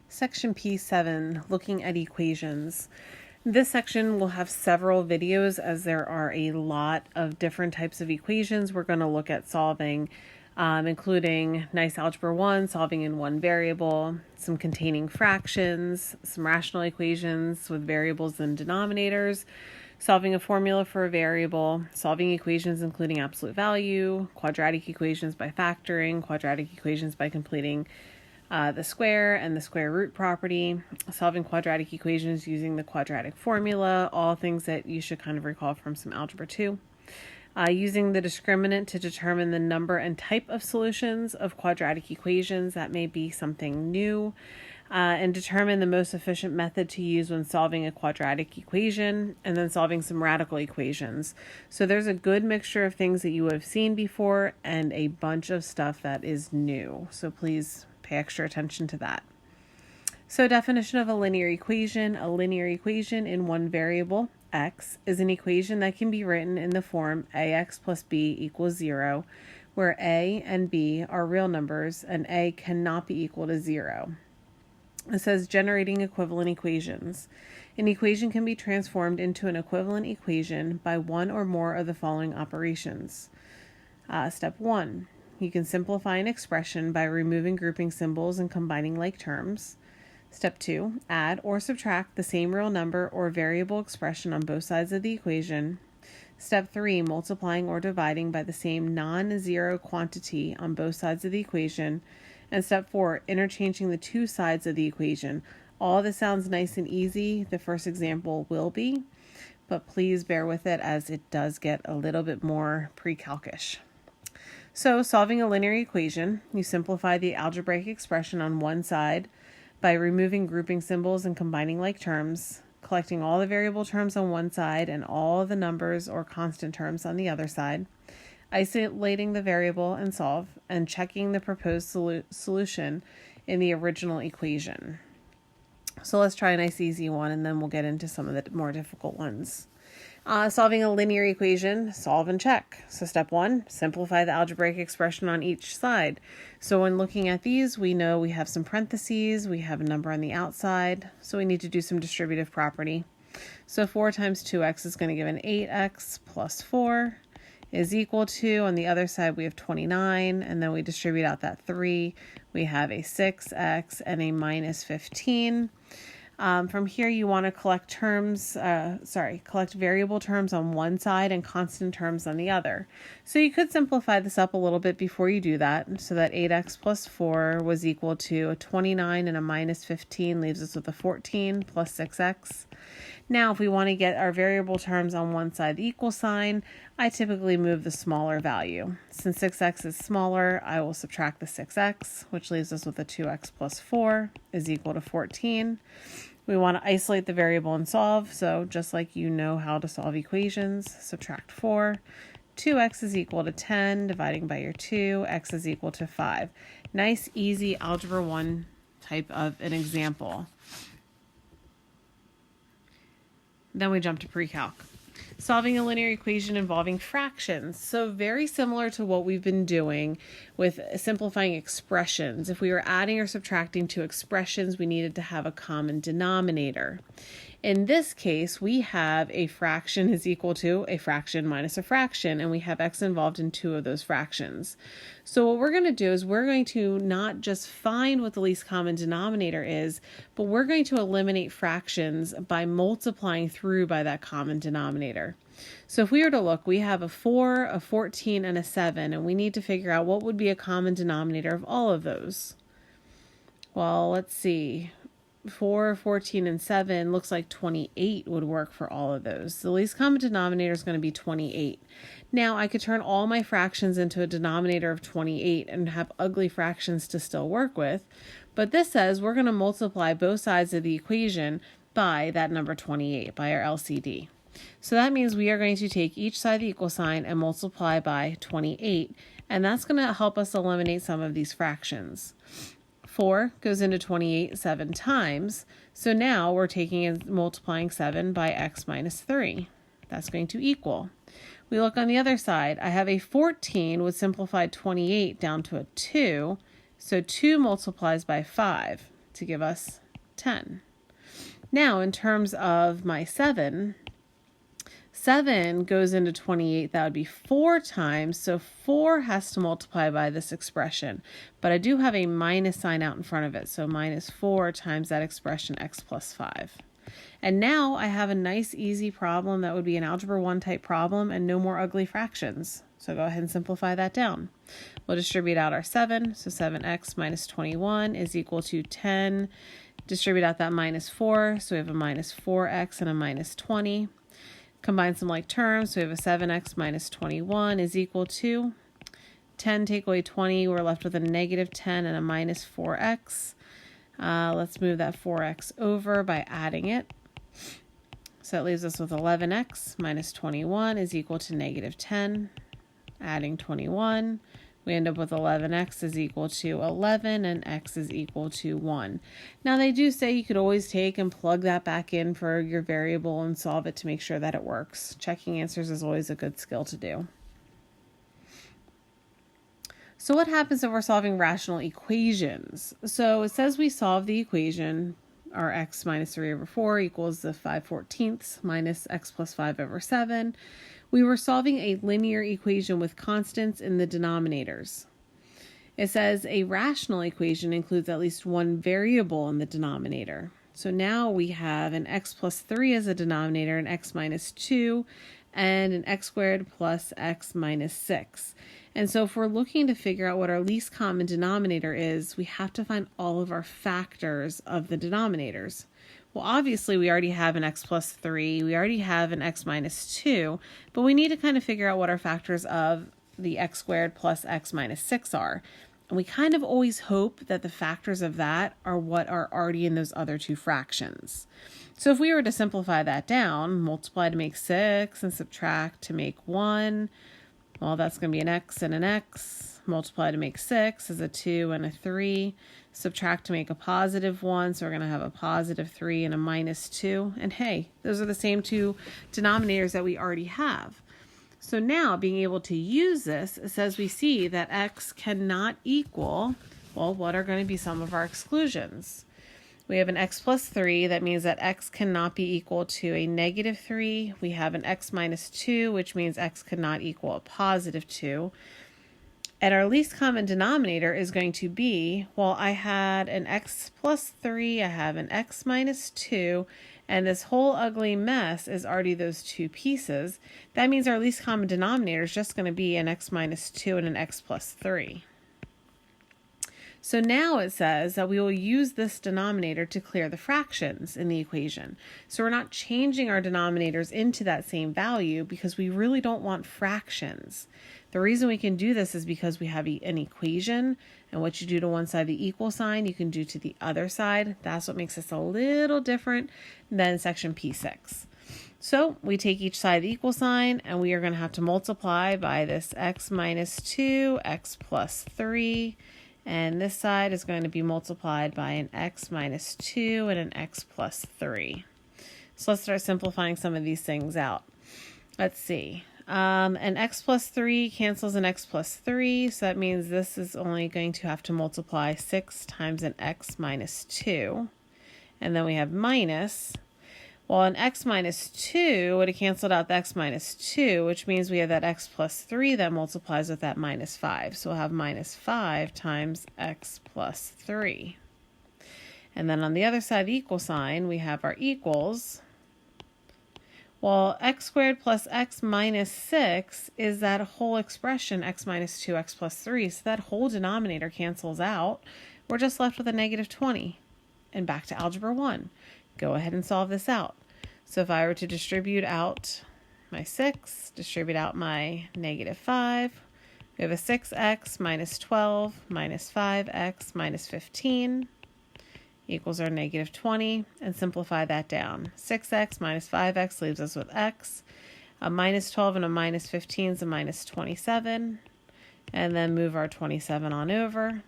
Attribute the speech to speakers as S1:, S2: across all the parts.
S1: Section P7, looking at equations. This section will have several videos as there are a lot of different types of equations we're going to look at solving, including nice algebra 1, solving in one variable, some containing fractions, some rational equations with variables and denominators, solving a formula for a variable, solving equations including absolute value, quadratic equations by factoring, quadratic equations by completing the square and the square root property, solving quadratic equations using the quadratic formula, all things that you should kind of recall from some algebra 2. Using the discriminant to determine the number and type of solutions of quadratic equations, that may be something new, and determine the most efficient method to use when solving a quadratic equation, and then solving some radical equations. So there's a good mixture of things that you would have seen before and a bunch of stuff that is new. So please pay extra attention to that. So definition of a linear equation in one variable, x, is an equation that can be written in the form ax plus b equals 0, where a and b are real numbers and a cannot be equal to 0. It says generating equivalent equations. An equation can be transformed into an equivalent equation by one or more of the following operations. Step 1. You can simplify an expression by removing grouping symbols and combining like terms. Step 2. Add or subtract the same real number or variable expression on both sides of the equation. Step 3. Multiplying or dividing by the same non-zero quantity on both sides of the equation. And step 4. Interchanging the two sides of the equation. All this sounds nice and easy. The first example will be, but please bear with it as it does get a little bit more pre-calcish. So, solving a linear equation, you simplify the algebraic expression on one side by removing grouping symbols and combining like terms, collecting all the variable terms on one side and all the numbers or constant terms on the other side, isolating the variable and solve, and checking the proposed solution in the original equation. So let's try a nice easy one, and then we'll get into some of the more difficult ones. Solving a linear equation, solve and check. So step 1, simplify the algebraic expression on each side. So when looking at these, we know we have some parentheses, we have a number on the outside, so we need to do some distributive property. So 4 times 2x is going to give an 8x plus 4 is equal to, on the other side we have 29, and then we distribute out that 3. We have a 6x and a minus 15. From here, you want to collect collect variable terms on one side and constant terms on the other. So you could simplify this up a little bit before you do that, so that 8x plus 4 was equal to a 29 and a minus 15 leaves us with a 14 plus 6x. Now, if we want to get our variable terms on one side the equal sign, I typically move the smaller value. Since 6x is smaller, I will subtract the 6x, which leaves us with a 2x plus 4 is equal to 14. We want to isolate the variable and solve, so just like you know how to solve equations, subtract 4. 2x is equal to 10, dividing by your 2, x is equal to 5. Nice, easy algebra 1 type of an example. Then we jump to pre-calc. Solving a linear equation involving fractions. So very similar to what we've been doing with simplifying expressions. If we were adding or subtracting two expressions, we needed to have a common denominator. In this case, we have a fraction is equal to a fraction minus a fraction, and we have x involved in two of those fractions. So what we're going to do is we're going to not just find what the least common denominator is, but we're going to eliminate fractions by multiplying through by that common denominator. So if we were to look, we have a 4, a 14, and a 7, and we need to figure out what would be a common denominator of all of those. Well, let's see. 4, 14, and 7 looks like 28 would work for all of those. The least common denominator is going to be 28. Now, I could turn all my fractions into a denominator of 28 and have ugly fractions to still work with, but this says we're going to multiply both sides of the equation by that number 28, by our LCD. So that means we are going to take each side of the equal sign and multiply by 28, and that's going to help us eliminate some of these fractions. 4 goes into 28 7 times, so now we're taking and multiplying 7 by x minus 3. That's going to equal. We look on the other side. I have a 14 with simplified 28 down to a 2, so 2 multiplies by 5. to give us 10. Now, in terms of my 7 goes into 28. That would be 4 times. So 4 has to multiply by this expression. But I do have a minus sign out in front of it. So minus 4 times that expression, x plus 5. And now I have a nice, easy problem that would be an Algebra 1 type problem and no more ugly fractions. So go ahead and simplify that down. We'll distribute out our 7. So 7x minus 21 is equal to 10. Distribute out that minus 4. So we have a minus 4x and a minus 20. Combine some like terms. So we have a 7x minus 21 is equal to 10 take away 20. We're left with a negative 10 and a minus 4x. Let's move that 4x over by adding it. So it leaves us with 11x minus 21 is equal to negative 10. Adding 21, we end up with 11x is equal to 11 and x is equal to 1. Now they do say you could always take and plug that back in for your variable and solve it to make sure that it works. Checking answers is always a good skill to do. So what happens if we're solving rational equations? So it says we solve the equation, our x minus 3 over 4 equals the 5/14 minus x plus 5 over 7. We were solving a linear equation with constants in the denominators. It says a rational equation includes at least one variable in the denominator. So now we have an x plus 3 as a denominator, an x minus 2, and an x squared plus x minus 6. And so if we're looking to figure out what our least common denominator is, we have to find all of our factors of the denominators. Well, obviously we already have an x plus 3, we already have an x minus 2, but we need to kind of figure out what our factors of the x squared plus x minus 6 are. And we kind of always hope that the factors of that are what are already in those other two fractions. So if we were to simplify that down, multiply to make 6 and subtract to make 1, well, that's going to be an x and an x. Multiply to make 6 is a 2 and a 3. Subtract to make a positive 1, so we're going to have a positive 3 and a minus 2. And hey, those are the same two denominators that we already have. So now, being able to use this, it says we see that x cannot equal, well, what are going to be some of our exclusions? We have an x plus 3, that means that x cannot be equal to a negative 3. We have an x minus 2, which means x cannot equal a positive 2. And our least common denominator is going to be, well, I had an x plus 3, I have an x minus 2, and this whole ugly mess is already those two pieces. That means our least common denominator is just going to be an x minus 2 and an x plus 3. So now it says that we will use this denominator to clear the fractions in the equation. So we're not changing our denominators into that same value because we really don't want fractions. The reason we can do this is because we have an equation, and what you do to one side of the equal sign, you can do to the other side. That's what makes this a little different than section P6. So we take each side of the equal sign, and we are going to have to multiply by this x minus 2, x plus 3, and this side is going to be multiplied by an x minus 2 and an x plus 3. So let's start simplifying some of these things out. Let's see. An x plus 3 cancels an x plus 3, so that means this is only going to have to multiply 6 times an x minus 2. And then we have minus. Well, an x minus 2 would have canceled out the x minus 2, which means we have that x plus 3 that multiplies with that minus 5. So we'll have minus 5 times x plus 3. And then on the other side of the equal sign, we have our equals. Well, x squared plus x minus 6 is that whole expression, x minus 2, x plus 3. So that whole denominator cancels out. We're just left with a negative 20. And back to Algebra 1. Go ahead and solve this out. So if I were to distribute out my 6, distribute out my negative 5, we have a 6x minus 12 minus 5x minus 15 equals our negative 20, and simplify that down. 6x minus 5x leaves us with x. A minus 12 and a minus 15 is a minus 27, and then move our 27 on over.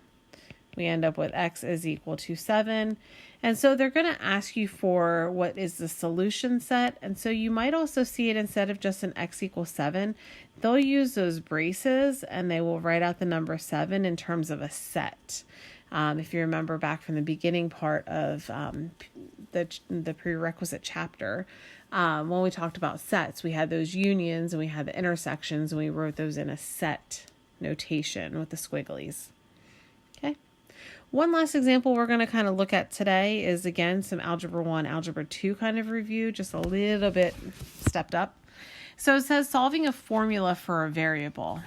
S1: We end up with x is equal to 7. And so they're going to ask you for what is the solution set. And so you might also see it instead of just an x equals 7, they'll use those braces and they will write out the number 7 in terms of a set. If you remember back from the beginning part of the prerequisite chapter, when we talked about sets, we had those unions and we had the intersections, and we wrote those in a set notation with the squigglies. Okay. One last example we're going to kind of look at today is, again, some Algebra 1, Algebra 2 kind of review, just a little bit stepped up. So it says solving a formula for a variable.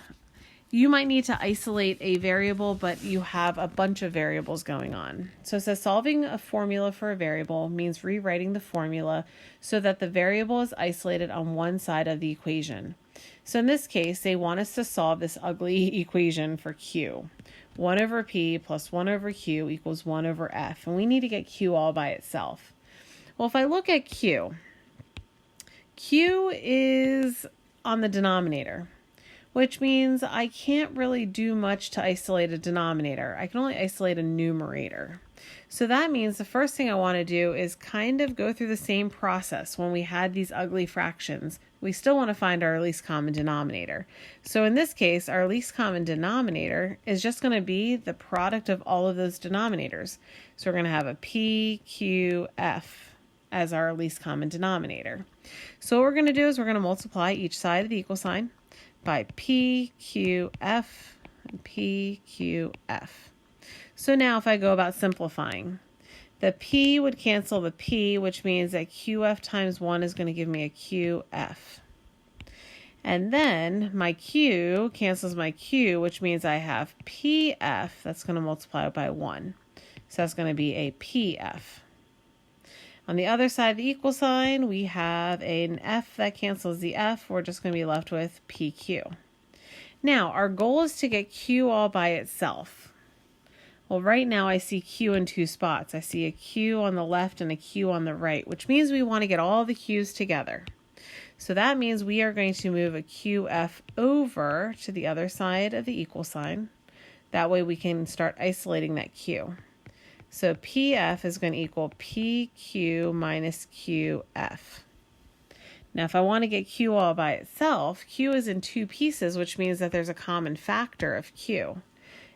S1: You might need to isolate a variable, but you have a bunch of variables going on. So it says solving a formula for a variable means rewriting the formula so that the variable is isolated on one side of the equation. So in this case, they want us to solve this ugly equation for Q. 1 over P plus 1 over Q equals 1 over F. And we need to get Q all by itself. Well, if I look at Q, Q is on the denominator, which means I can't really do much to isolate a denominator. I can only isolate a numerator. So that means the first thing I want to do is kind of go through the same process when we had these ugly fractions. We still want to find our least common denominator. So in this case, our least common denominator is just going to be the product of all of those denominators. So we're going to have a P, Q, F as our least common denominator. So what we're going to do is we're going to multiply each side of the equal sign by PQF and PQF. So now if I go about simplifying, the P would cancel the P, which means that QF times 1 is going to give me a QF. And then my Q cancels my Q, which means I have PF that's going to multiply by 1. So that's going to be a PF. On the other side of the equal sign, we have an F that cancels the F. We're just going to be left with PQ. Now, our goal is to get Q all by itself. Well, right now I see Q in two spots. I see a Q on the left and a Q on the right, which means we want to get all the Q's together. So that means we are going to move a QF over to the other side of the equal sign. That way we can start isolating that Q. So PF is going to equal PQ minus QF. Now, if I want to get Q all by itself, Q is in two pieces, which means that there's a common factor of Q.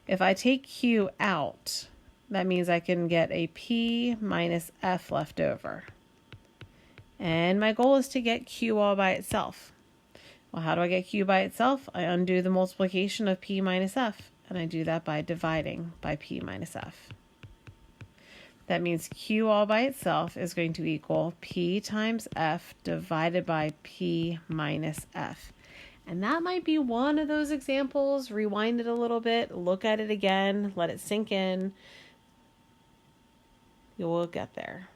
S1: If I take Q out, that means I can get a P minus F left over. And my goal is to get Q all by itself. Well, how do I get Q by itself? I undo the multiplication of P minus F, and I do that by dividing by P minus F. That means Q all by itself is going to equal P times F divided by P minus F. And that might be one of those examples. Rewind it a little bit, look at it again, let it sink in. You will get there.